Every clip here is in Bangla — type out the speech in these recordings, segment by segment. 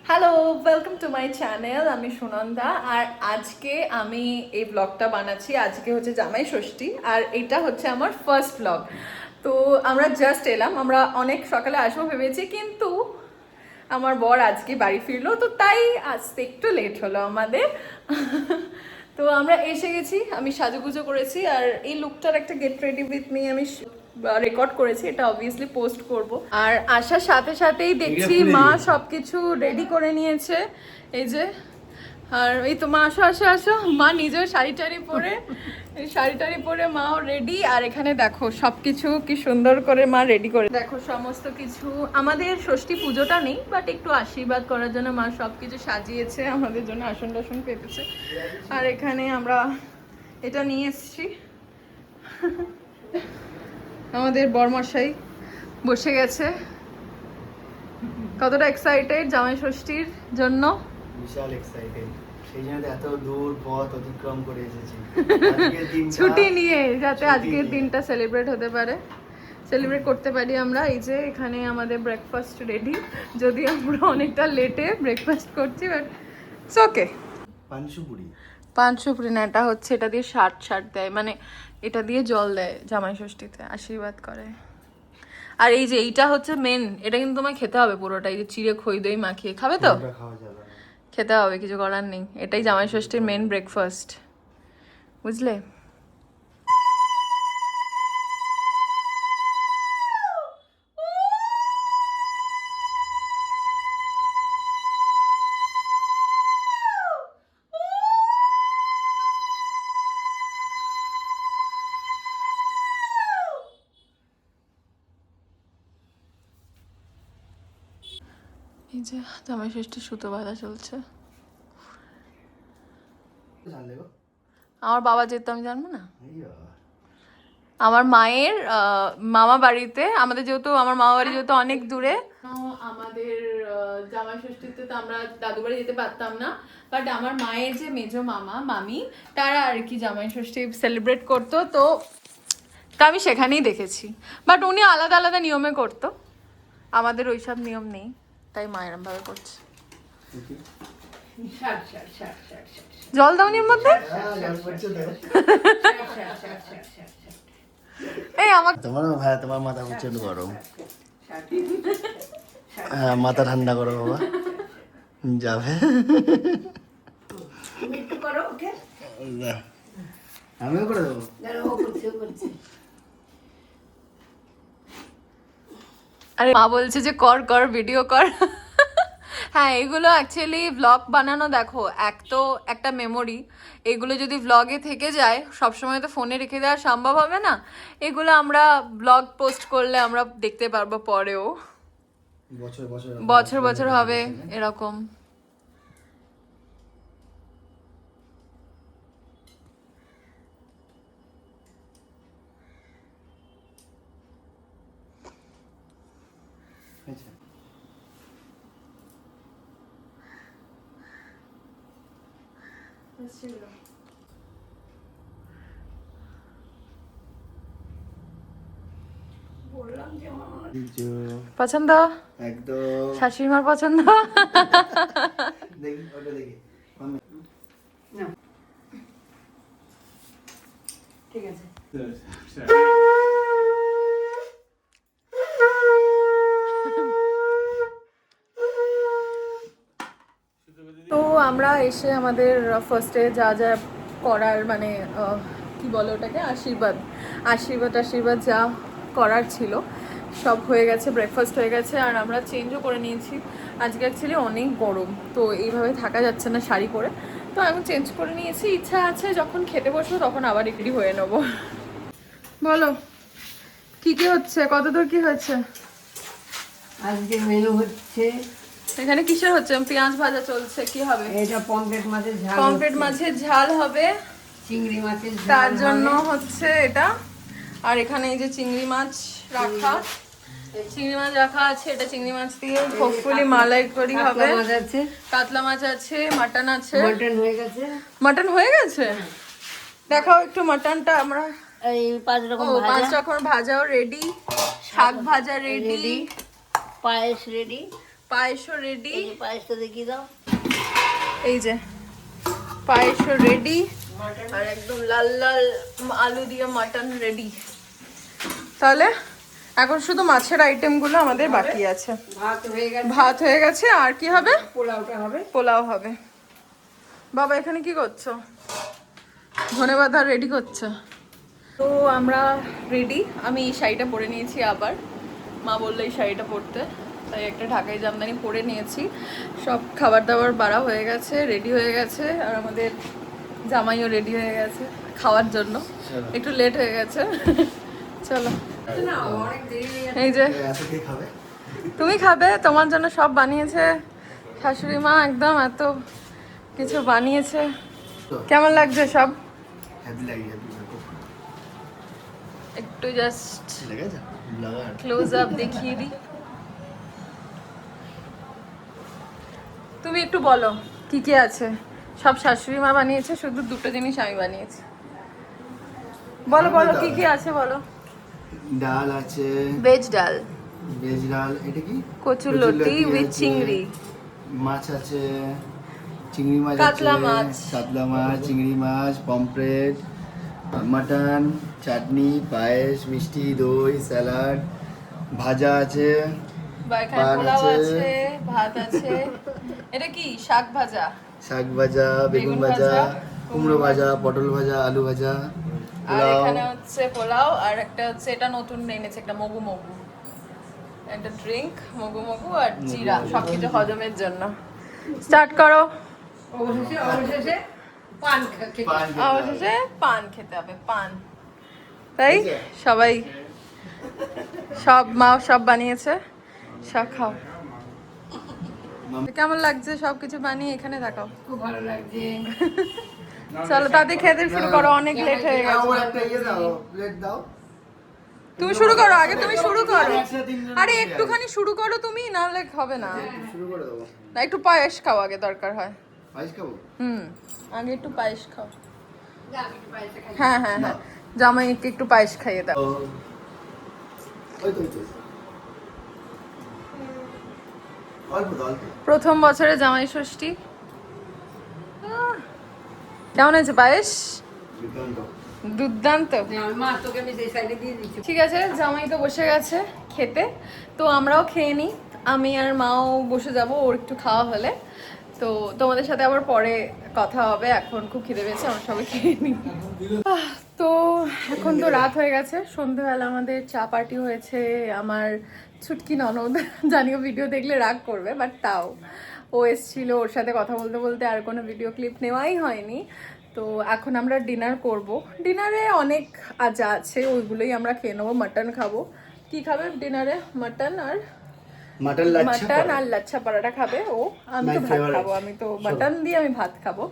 Hello, welcome to my channel. আমি সুনন্দা আর আজকে আমি এই ব্লগটা বানাচ্ছি। আজকে হচ্ছে জামাই ষষ্ঠী আর এটা হচ্ছে আমার ফার্স্ট ব্লগ। তো আমরা জাস্ট এলাম, আমরা অনেক সকালে আসবো ভেবেছি, কিন্তু আমার বর আজকে বাড়ি ফিরলো, তো তাই আসতে একটু লেট হলো আমাদের। তো আমরা এসে গেছি, আমি সাজুগুজো করেছি আর এই লুকটার একটা গেট রেডি উইথ মি আমি রেকর্ড করেছি, এটা অবভিয়াসলি পোস্ট করব। আর আসার সাথে সাথেই দেখছি মা সবকিছু রেডি করে নিয়েছে, এই যে। আর এই তো মা আসো আসো আসো, মা নিজেও শাড়ি টাড়ি পরে, এই শাড়ি টাড়ি পরে মাও রেডি। আর এখানে দেখো সবকিছু কি সুন্দর করে মা রেডি করে, দেখো সমস্ত কিছু। আমাদের ষষ্ঠী পুজোটা নেই, বাট একটু আশীর্বাদ করার জন্য মা সবকিছু সাজিয়েছে, আমাদের জন্য আসন টাসন পেতেছে। আর এখানে আমরা এটা নিয়ে এসেছি, আমাদের বরমশাই বসে গেছে। কতটা এক্সাইটেড জামাই ষষ্ঠীর জন্য? বিশাল এক্সাইটেড, সেই জন্য এত দূর পথ অতিক্রম করে এসেছি ছুটি নিয়ে, যাতে আজকের দিনটা সেলিব্রেট হতে পারে, সেলিব্রেট করতে পারি আমরা। এই যে এখানে আমাদের ব্রেকফাস্ট রেডি, যদি আমরা অনেকটা লেটে ব্রেকফাস্ট করছি, বাট ইটস ওকে। পানসুপুরি না, এটা হচ্ছে, এটা দিয়ে শার্ট দেয়, মানে এটা দিয়ে জল দেয় জামাই ষষ্ঠীতে, আশীর্বাদ করে। আর এই যে এইটা হচ্ছে মেন, এটা কিন্তু তোমায় খেতে হবে পুরোটা, এই যে চিড়ে খই দই মাখিয়ে খাবে তো, খেতে হবে, কিছু করার নেই। এটাই জামাই ষষ্ঠীর মেন ব্রেকফাস্ট, বুঝলে? এই যে জামাই ষষ্ঠীর সুতো বাঁধা চলছে। আমার বাবা যেত, আমি জানবো না? আমার মায়ের মামা বাড়িতে, আমাদের যেহেতু আমার মামা বাড়ি যেহেতু অনেক দূরে, আমাদের জামাই ষষ্ঠীতে তো আমরা দাদু বাড়ি যেতে পারতাম না, বাট আমার মায়ের যে মেজো মামা মামি তারা আর কি জামাই ষষ্ঠী সেলিব্রেট করতো, তো আমি সেখানেই দেখেছি। বাট উনি আলাদা আলাদা নিয়মে করতো, আমাদের ওইসব নিয়ম নেই, তাই মা এরম ভাবে করছে। জল দাওনি এর মধ্যে? এই আমার তোমার ভাই, তোমার মাথা প্রচন্ড গরম। হ্যাঁ, মাথা ঠান্ডা করো বাবা, যাবে। আমিও করে দেবো। আরে মা বলছে যে কর কর ভিডিও কর। হ্যাঁ, এগুলো অ্যাকচুয়ালি ভ্লগ বানানো, দেখো এক তো একটা মেমোরি, এগুলো যদি ভ্লগে থেকে যায় সবসময় তো ফোনে রেখে দেওয়া সম্ভব হবে না। এগুলো আমরা ব্লগ পোস্ট করলে আমরা দেখতে পারবো পরেও, বছর বছর হবে এরকম। পছন্দ? একদম শাশুড়ি মার পছন্দ? দেখি, ওটা দেখি। ঠিক আছে। তো আমরা এসে আমাদের ফার্স্টে যা যা করার, মানে কি বলে ওটাকে, আশীর্বাদ যা করার ছিল সব হয়ে গেছে, ব্রেকফাস্ট হয়ে গেছে। আর আমরা চেঞ্জও করে নিয়েছি, আজকে অ্যাকচুয়ালি অনেক গরম, তো এইভাবে থাকা যাচ্ছে না শাড়ি পরে, তো আমি চেঞ্জ করে নিয়েছি। ইচ্ছা আছে যখন খেতে বসবো তখন আবার রেডি হয়ে নেবো। বলো কি কি হচ্ছে, কতদূর কি হয়েছে? আজকে মেনু হচ্ছে, এখানে কিসের হচ্ছে? পেঁয়াজ ভাজা চলছে, কি হবে? এটা পমফ্রেট মাছের ঝাল, পমফ্রেট মাছের ঝাল হবে, চিংড়ি মাছের ঝাল তার জন্য হবে। হচ্ছে এটা। আর এখানে এই যে চিংড়ি মাছ রাখা আছে, এটা চিংড়ি মাছ দিয়ে হোপফুলি মালাইকারি হবে। কাতলা মাছ আছে, কাতলা মাছ আছে, মাটন আছে। মটন হয়ে গেছে, মাটন হয়ে গেছে, দেখাও একটু মাটনটা। আমরা এই 5 রকম 5 রকম ভাজাও রেডি, শাক ভাজা রেডি, পায়েস রেডি, পায়েসও রেডি। এই যে পায়েসটা দেখিয়ে দাও। এই যে পায়েসও রেডি, আর একদম লাল লাল আলু দিয়ে মাটন রেডি। তাহলে এখন শুধু মাছের আইটেমগুলো আমাদের বাকি আছে। ভাত হয়ে গেছে, ভাত হয়ে গেছে, আর কি হবে? পোলাওটা হবে। পোলাও হবে। বাবা এখানে কি করছো? ধন্যবাদ রেডি করছো। তো আমরা রেডি। আমি এই শাড়িটা পরে নিয়েছি, আবার মা বললো এই শাড়িটা পরতে, তাই একটা ঢাকাই জামদানি পরে নিয়েছি। সব খাবার দাবার বাড়া হয়ে গেছে, রেডি হয়ে গেছে, আর আমাদের জামাইও রেডি হয়ে গেছে খাওয়ার জন্য। একটু লেট হয়ে গেছে। চলো। না, অনেক দেরি হয়ে গেছে। এই যে এত কে খাবে? তুমি খাবে, তোমার জন্য সব বানিয়েছে শাশুড়ি মা, একদম এত কিছু বানিয়েছে। কেমন লাগছে সব? হ্যাপি লাগে, হ্যাপি লাগে। একটু জাস্ট লেগেছে ব্লগার। ক্লোজ আপ দেখিয়ে দিই। তুমি একটু বলো কি কি আছে। সব শাশুড়ি মা বানিয়েছে, শুধু দুটো জিনিস আমি বানিয়েছি। বলো বলো কি কি আছে বলো। ডাল আছে, ভেজ ডাল, ভেজ ডাল, এটা কি? কচুরলতি উইথ আছে, চিংড়ি, মাছ আছে, চিংড়ি মাছ কাতলা আছে, মাছ। কাতলা মাছ, চিংড়ি মাছ, পমফ্রেট, মাটন, চাটনি, পায়েস, মিষ্টি, দই, স্যালাড, ভাজা আছে, বা এখানে পান পোলাও আছে। আছে, ভাত আছে। এটা কি শাক ভাজা, শাক ভাজা, বেগুন ভাজা, কুমড়ো ভাজা, পটল ভাজা, আলু ভাজা, আর পোলাও। এখানে হচ্ছে পোলাও, আর একটা হচ্ছে এটা নতুন এনেছে একটা মগু মগু, একটা ড্রিঙ্ক মগু মগু, আর জিরা, সবকিছু হজমের জন্য। স্টার্ট করো। অবশেষে অবশেষে পান খেতে। পান খেতে হবে। অবশেষে পান খেতে হবে, পান। তাই সবাই, সব মা সব বানিয়েছে, সব খাও। কেমন লাগছে সবকিছু বানিয়ে? এখানে দেখাও। খুব ভালো লাগছে। চলো তাতে খেতে শুরু করো, অনেক লেট হয়ে গেছে। আমার একটা ইয়ে দাও, প্লেট দাও। তুমি শুরু করো, আগে তুমি শুরু করো। একসাথে তিনজন আরে বসে একটুখানি শুরু করো তুমি, নাহলে হবে না। শুরু করে দেবো। না, একটু পায়েস খাও আগে, দরকার হয়। পায়েস খাবো? আগে একটু পায়েস খাও। যা, আমি একটু পায়েসটা খাই। হ্যাঁ হ্যাঁ হ্যাঁ, জামাইকে একটু পায়েস খাইয়ে দাও। ওই তো, ওই তো। অল্প দাও, অল্প। প্রথম বছরে জামাই ষষ্ঠী। কেমন হয়েছে পায়েস? দুর্দান্ত। দুর্দান্ত। মা, তোকে আমি সেই সাইডে দিয়ে দিচ্ছি। ঠিক আছে, জামাই তো বসে গেছে খেতে, তো আমরাও খেয়ে নিই। আমি আর মাও বসে যাব ওর একটু খাওয়া হলে। তো তোমাদের সাথে আবার পরে কথা হবে, এখন খুব খিদে পেয়েছে, আমরা সবাই খেয়ে নিই। তো এখন তো রাত হয়ে গেছে, সন্ধ্যেবেলা আমাদের চা পার্টি হয়েছে। আমার ছুটকি ননদ, জানিও ভিডিও দেখলে রাগ করবে, বাট তাও ও এসেছিল, ওর সাথে কথা বলতে বলতে আর কোনো ভিডিও ক্লিপ নেওয়াই হয়নি। তো এখন আমরা ডিনার করব। ডিনারে অনেক যা আছে ওইগুলোই আমরা খেয়ে নেবো। মাটন খাবো। কি খাবে ডিনারে? মাটন আর মাটন লাচ্ছা মাটন আর লাচ্ছা পরাটা খাবে ও। আমি তো My ভাত favorite. খাবো, আমি তো মাটন দিয়ে আমি ভাত খাবো।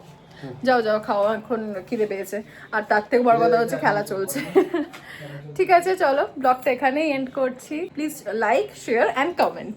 যাও যাও খাও, এখন খিদে পেয়েছে। আর তার থেকে বড় কথা হচ্ছে খেলা চলছে। ঠিক আছে, চলো ব্লগটা এখানেই এন্ড করছি। Please like, share and comment.